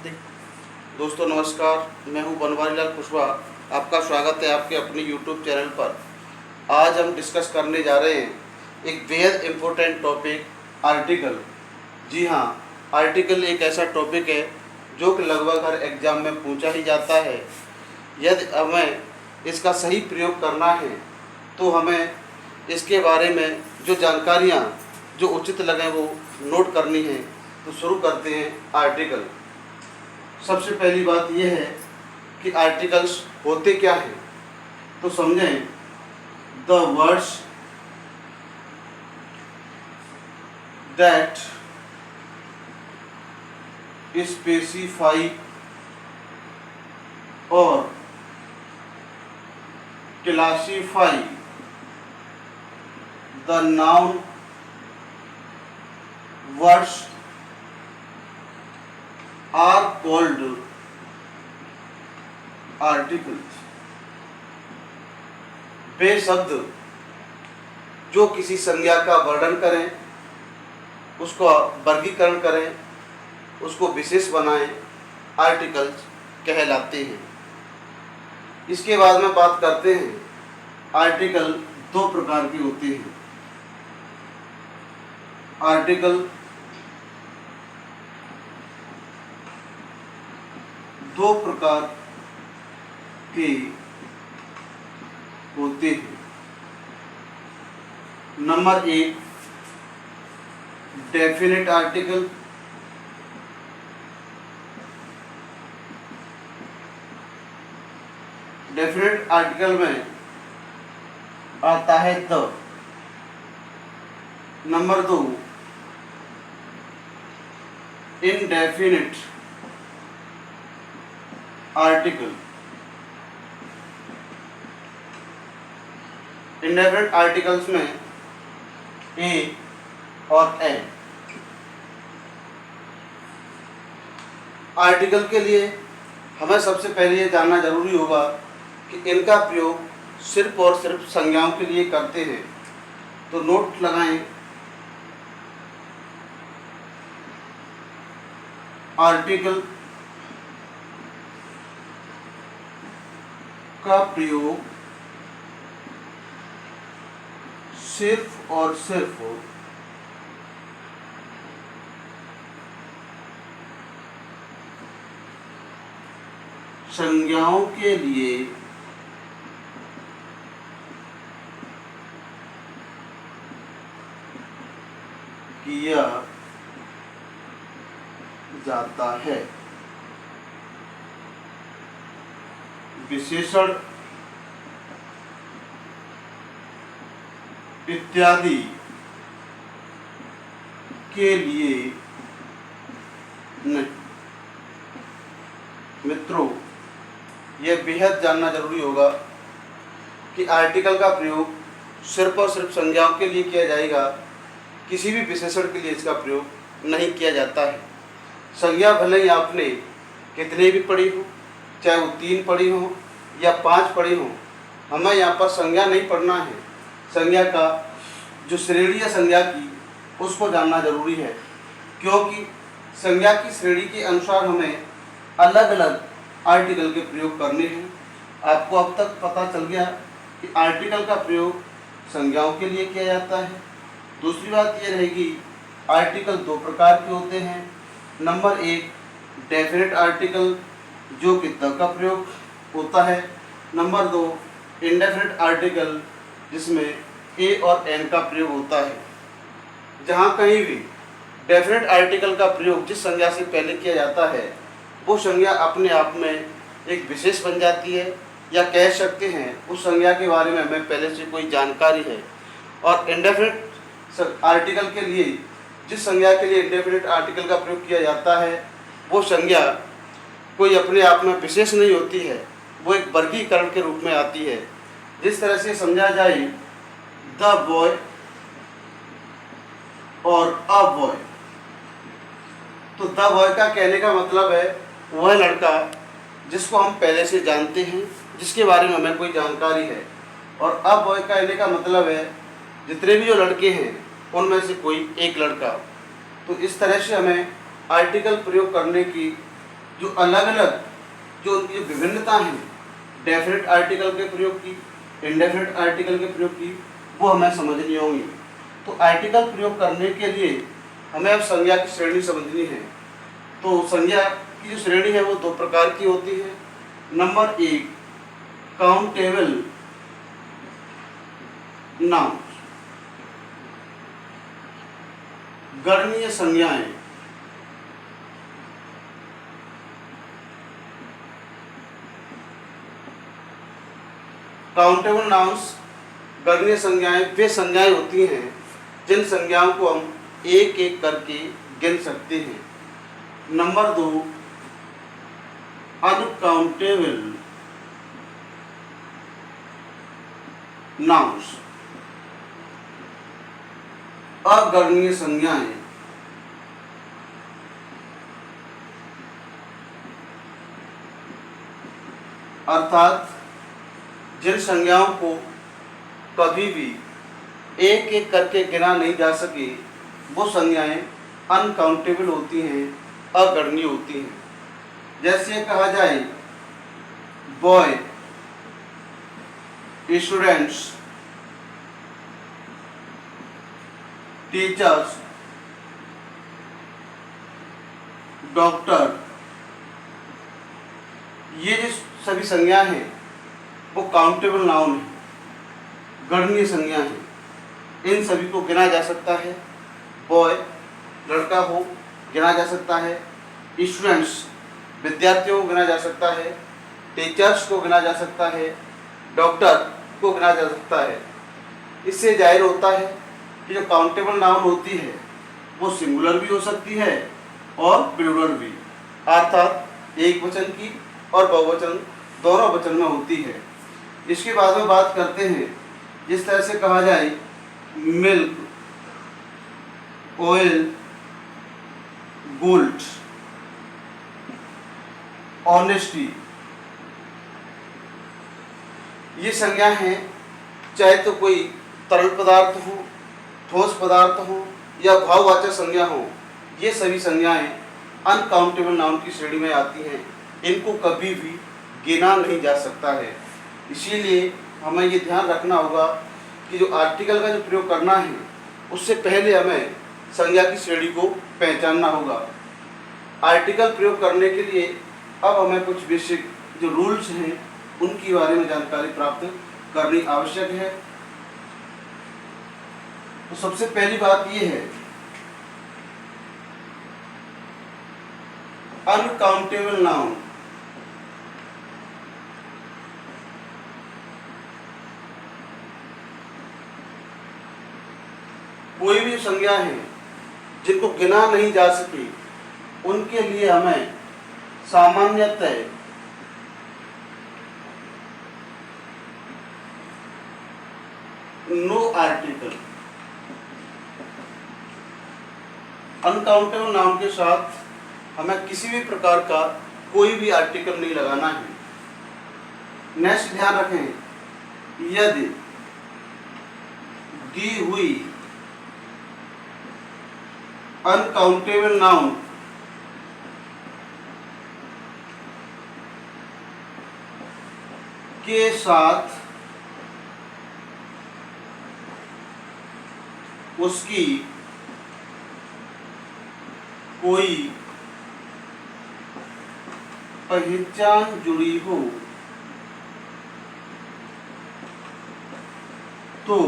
नमस्ते दोस्तों, नमस्कार। मैं हूं बनवारी लाल कुशवाहा। आपका स्वागत है आपके अपने YouTube चैनल पर। आज हम डिस्कस करने जा रहे हैं एक बेहद इम्पोर्टेंट टॉपिक, आर्टिकल। जी हाँ, आर्टिकल एक ऐसा टॉपिक है जो कि लगभग हर एग्ज़ाम में पूछा ही जाता है। यदि हमें इसका सही प्रयोग करना है तो हमें इसके बारे में जो जानकारियाँ जो उचित लगें वो नोट करनी है। तो शुरू करते हैं आर्टिकल। सबसे पहली बात यह है कि आर्टिकल्स होते क्या हैं, तो समझें। द वर्ड्स दैट स्पेसिफाई और classify the noun words are called articles. वे शब्द जो किसी संज्ञा का वर्णन करें, उसका वर्गीकरण करें, उसको विशेष बनाएं, आर्टिकल्स कहलाते हैं। इसके बाद में बात करते हैं, आर्टिकल दो प्रकार के होते हैं। आर्टिकल दो प्रकार के होते हैं। नंबर एक, डेफिनेट आर्टिकल। डेफिनेट आर्टिकल में आता है द। नंबर दो, इनडेफिनेट आर्टिकल। इंडेफिनेट आर्टिकल्स में ए और ए। आर्टिकल के लिए हमें सबसे पहले ये जानना जरूरी होगा कि इनका प्रयोग सिर्फ और सिर्फ संज्ञाओं के लिए करते हैं। तो नोट लगाएं, आर्टिकल का प्रयोग सिर्फ और सिर्फ संज्ञाओं के लिए किया जाता है। विशेषण इत्यादि के लिए नहीं। मित्रों, यह बेहद जानना जरूरी होगा कि आर्टिकल का प्रयोग सिर्फ और सिर्फ संज्ञाओं के लिए किया जाएगा, किसी भी विशेषण के लिए इसका प्रयोग नहीं किया जाता है। संज्ञा भले ही आपने कितने भी पढ़ी हो, चाहे वो 3 पढ़ी हो या 5 पढ़ी हो, हमें यहाँ पर संज्ञा नहीं पढ़ना है। संज्ञा का जो श्रेणी है संज्ञा की, उसको जानना जरूरी है, क्योंकि संज्ञा की श्रेणी के अनुसार हमें अलग अलग आर्टिकल के प्रयोग करने हैं। आपको अब तक पता चल गया कि आर्टिकल का प्रयोग संज्ञाओं के लिए किया जाता है। दूसरी बात यह रहेगी, आर्टिकल दो प्रकार के होते हैं। नंबर एक, डेफिनेट आर्टिकल जो कि द का प्रयोग होता है। नंबर दो, इंडेफिनेट आर्टिकल जिसमें ए और एन का प्रयोग होता है। जहाँ कहीं भी डेफिनेट आर्टिकल का प्रयोग जिस संज्ञा से पहले किया जाता है, वो संज्ञा अपने आप में एक विशेष बन जाती है, या कह सकते हैं उस संज्ञा के बारे में हमें पहले से कोई जानकारी है। और इंडेफिनेट आर्टिकल के लिए, जिस संज्ञा के लिए इंडेफिनेट आर्टिकल का प्रयोग किया जाता है, वो संज्ञा कोई अपने आप में विशेष नहीं होती है, वो एक वर्गीकरण के रूप में आती है। जिस तरह से समझा जाए, द बॉय और अ बॉय। तो द बॉय का कहने का मतलब है वह लड़का जिसको हम पहले से जानते हैं, जिसके बारे में हमें कोई जानकारी है। और अब बॉय कहने का मतलब है जितने भी जो लड़के हैं उनमें से कोई एक लड़का। तो इस तरह से हमें आर्टिकल प्रयोग करने की जो अलग अलग जो उनकी जो विभिन्नता है डेफिनेट आर्टिकल के प्रयोग की, इंडेफिनेट आर्टिकल के प्रयोग की, वो हमें समझनी होगी। तो आर्टिकल प्रयोग करने के लिए हमें अब संज्ञा की श्रेणी समझनी है। तो संज्ञा की जो श्रेणी है वो दो प्रकार की होती है। नंबर एक, काउंटेबल नाउन, गणनीय संज्ञाएं। काउंटेबल नाउन्स, गणनीय संज्ञाएं वे संज्ञाएं होती हैं जिन संज्ञाओं को हम एक एक करके गिन सकते हैं। नंबर दो, अनकाउंटेबल नाउन्स, अगणनीय संज्ञाएं। अर्थात जिन संज्ञाओं को कभी भी एक एक करके गिना नहीं जा सके वो संज्ञाएं अनकाउंटेबल होती हैं, अगणनीय होती हैं। जैसे कहा जाए बॉय, स्टूडेंट्स, टीचर्स, डॉक्टर, ये जो सभी संज्ञा हैं वो काउंटेबल नाउन है, गणनीय संज्ञा है। इन सभी को गिना जा सकता है। बॉय लड़का हो गिना जा सकता है, स्टूडेंट्स विद्यार्थियों को गिना जा सकता है, टीचर्स को गिना जा सकता है, डॉक्टर को गिना जा सकता है। इससे जाहिर होता है कि जो काउंटेबल नाउन होती है वो सिंगुलर भी हो सकती है और प्लूरल भी, अर्थात एक वचन की और बहुवचन दोनों वचन में होती है। इसके बाद में बात करते हैं जिस तरह से कहा जाए मिल्क, ऑयल, गोल्ड, ऑनेस्टी, ये संज्ञा हैं। चाहे तो कोई तरल पदार्थ हो, ठोस पदार्थ हो या भाववाचक संज्ञा हो, ये सभी संज्ञाएं अनकाउंटेबल नाउन की श्रेणी में आती हैं। इनको कभी भी गिना नहीं जा सकता है। इसीलिए हमें ये ध्यान रखना होगा कि जो आर्टिकल का जो प्रयोग करना है उससे पहले हमें संज्ञा की श्रेणी को पहचानना होगा। आर्टिकल प्रयोग करने के लिए अब हमें कुछ बेसिक जो रूल्स हैं उनके बारे में जानकारी प्राप्त करनी आवश्यक है। तो सबसे पहली बात ये है, अनकाउंटेबल नाउन कोई भी संज्ञा है जिनको गिना नहीं जा सके उनके लिए हमें सामान्यतः नो आर्टिकल, अनकाउंटेबल नाउन के साथ हमें किसी भी प्रकार का कोई भी आर्टिकल नहीं लगाना है। नेक्स्ट ध्यान रखें, यदि दी हुई अनकाउंटेबल नाउन के साथ उसकी कोई पहचान जुड़ी हो तो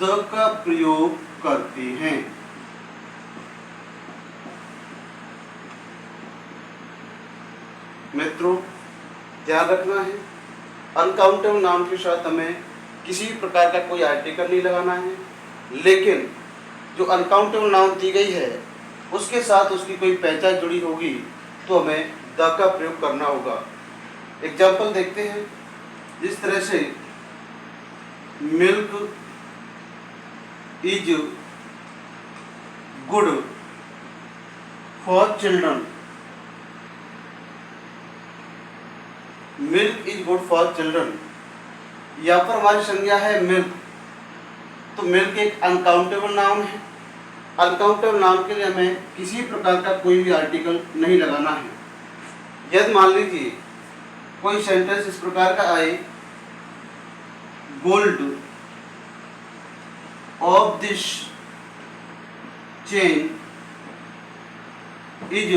द का प्रयोग करते हैं। मित्रों ध्यान रखना है, अनकाउंटेबल नाउन के साथ हमें किसी भी प्रकार का कोई आर्टिकल नहीं लगाना है, लेकिन जो अनकाउंटेबल नाउन दी गई है उसके साथ उसकी कोई पहचान जुड़ी होगी तो हमें द का प्रयोग करना होगा। एग्जाम्पल देखते हैं, जिस तरह से milk is good for children, milk is good for children, यहाँ पर हमारी संज्ञा है मिल्क, तो मिल्क एक अनकाउंटेबल नाउन है अनकाउंटेबल नाउन के लिए हमें किसी प्रकार का कोई भी आर्टिकल नहीं लगाना है। यदि मान लीजिए कोई सेंटेंस इस प्रकार का आए, gold of this chain is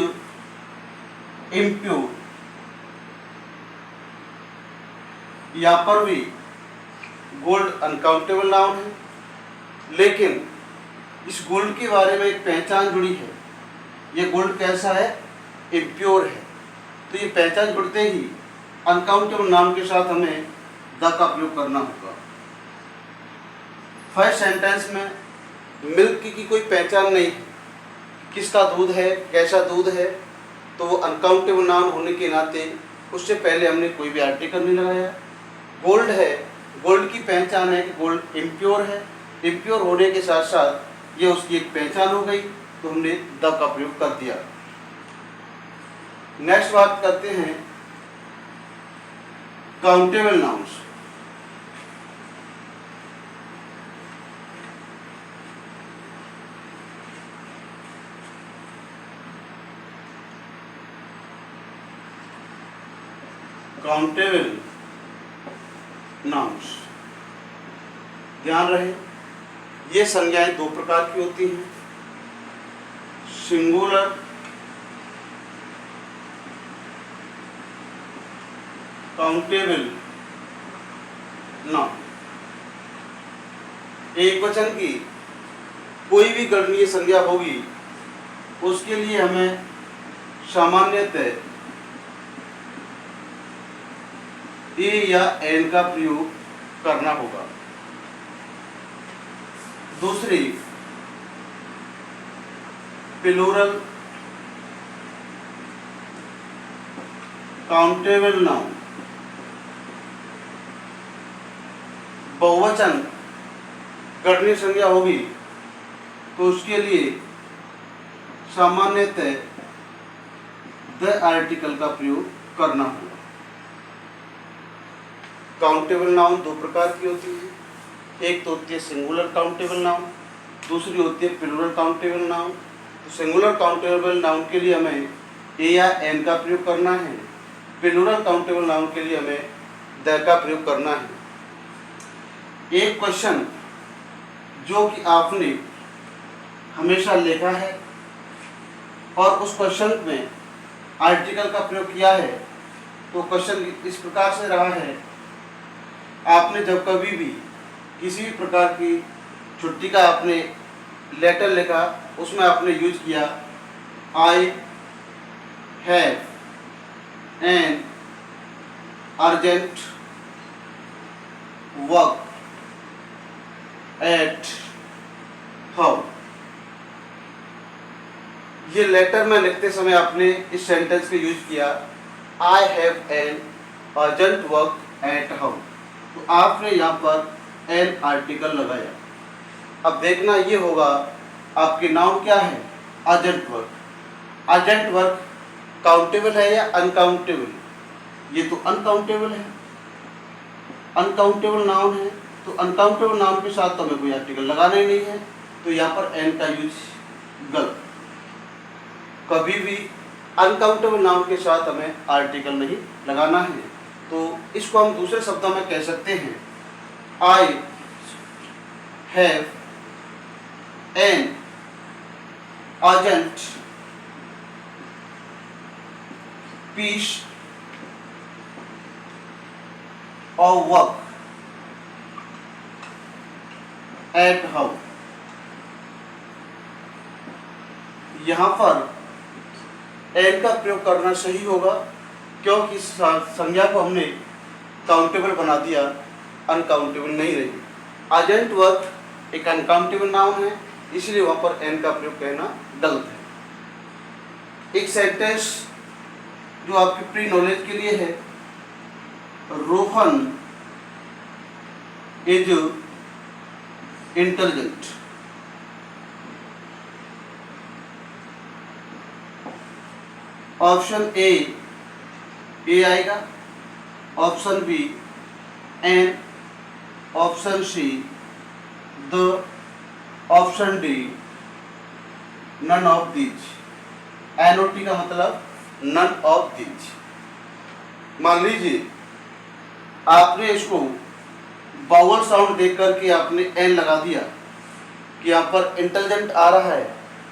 impure, यहाँ पर भी गोल्ड अनकाउंटेबल नाउन है, लेकिन इस गोल्ड के बारे में एक पहचान जुड़ी है। ये गोल्ड कैसा है? इम्प्योर है। तो ये पहचान जुड़ते ही अनकाउंटेबल नाउन के साथ हमें द का प्रयोग करना होगा। फर्स्ट सेंटेंस में मिल्क की कोई पहचान नहीं है, किसका दूध है, कैसा दूध है, तो वो अनकाउंटेबल नाउन होने के नाते उससे पहले हमने कोई भी आर्टिकल नहीं लगाया। गोल्ड है, गोल्ड की पहचान है कि गोल्ड इम्प्योर है, इम्प्योर होने के साथ साथ ये उसकी एक पहचान हो गई, तो हमने द का प्रयोग कर दिया। नेक्स्ट बात करते हैं काउंटेबल नाउन्स। काउंटेबल नाउन्स, ध्यान रहे ये संज्ञाएं दो प्रकार की होती हैं, सिंगुलर काउंटेबल नाउन। एक वचन की कोई भी गणनीय संज्ञा होगी उसके लिए हमें सामान्यतः ए या एन का प्रयोग करना होगा। दूसरी प्लूरल काउंटेबल नाउन, बहुवचन गणनीय संज्ञा होगी तो उसके लिए सामान्यतः द आर्टिकल का प्रयोग करना होगा। काउंटेबल नाउन दो प्रकार की होती है, एक तो होती है सिंगुलर काउंटेबल नाउन, दूसरी होती है प्लूरल काउंटेबल नाउन। तो सिंगुलर काउंटेबल नाउन के लिए हमें ए या एन का प्रयोग करना है, प्लूरल काउंटेबल नाउन के लिए हमें द का प्रयोग करना है। एक क्वेश्चन जो कि आपने हमेशा लिखा है और उस क्वेश्चन में आर्टिकल का प्रयोग किया है, तो क्वेश्चन इस प्रकार से रहा है, आपने जब कभी भी किसी भी प्रकार की छुट्टी का आपने लेटर लिखा, उसमें आपने यूज किया आई have an urgent work at home. ये लेटर में लिखते समय आपने इस सेंटेंस को यूज किया आई have an urgent work at home, तो आपने यहाँ पर एन आर्टिकल लगाया। अब देखना ये होगा आपके नाउन क्या है? Urgent work. Urgent work countable है या अनकाउंटेबल? ये तो अनकाउंटेबल है, अनकाउंटेबल नाउन है, तो अनकाउंटेबल नाउन के साथ तो हमें कोई आर्टिकल लगाना ही नहीं है, तो यहाँ पर एन का यूज गलत। कभी भी अनकाउंटेबल नाउन के साथ हमें आर्टिकल नहीं लगाना है। तो इसको हम दूसरे शब्दों में कह सकते हैं I have an urgent piece of work at home. यहाँ पर एन का प्रयोग करना सही होगा, क्योंकि इस संज्ञा को हमने काउंटेबल बना दिया, अनकाउंटेबल नहीं रही। अर्जेंट वर्क एक अनकाउंटेबल नाउन है, इसलिए वहाँ पर एन का प्रयोग कहना गलत है। एक सेंटेंस जो आपकी प्री नॉलेज के लिए है, Rohan is intelligent. Option A आएगा, option B an, option C the, option D none of these. NOT का मतलब नन ऑफ दीज। मान लीजिए आपने इसको बाउल साउंड देख करके आपने एन लगा दिया कि यहाँ पर इंटेलिजेंट आ रहा है,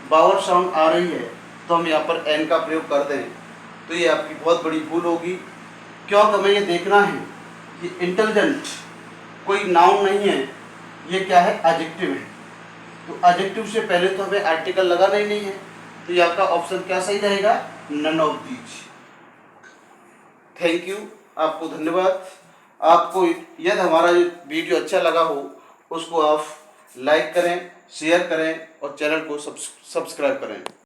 बाउल साउंड आ रही है, तो हम यहाँ पर एन का प्रयोग कर दें, तो ये आपकी बहुत बड़ी भूल होगी। क्योंकि हमें ये देखना है कि इंटेलिजेंट कोई नाउन नहीं है, ये क्या है, एडजेक्टिव है। तो एडजेक्टिव से पहले तो हमें आर्टिकल लगाना ही नहीं है, तो ये आपका ऑप्शन क्या सही रहेगा, none of these. Thank you, आपको धन्यवाद। आपको यदि हमारा वीडियो अच्छा लगा हो उसको आप लाइक करें, शेयर करें और चैनल को सब्सक्राइब करें।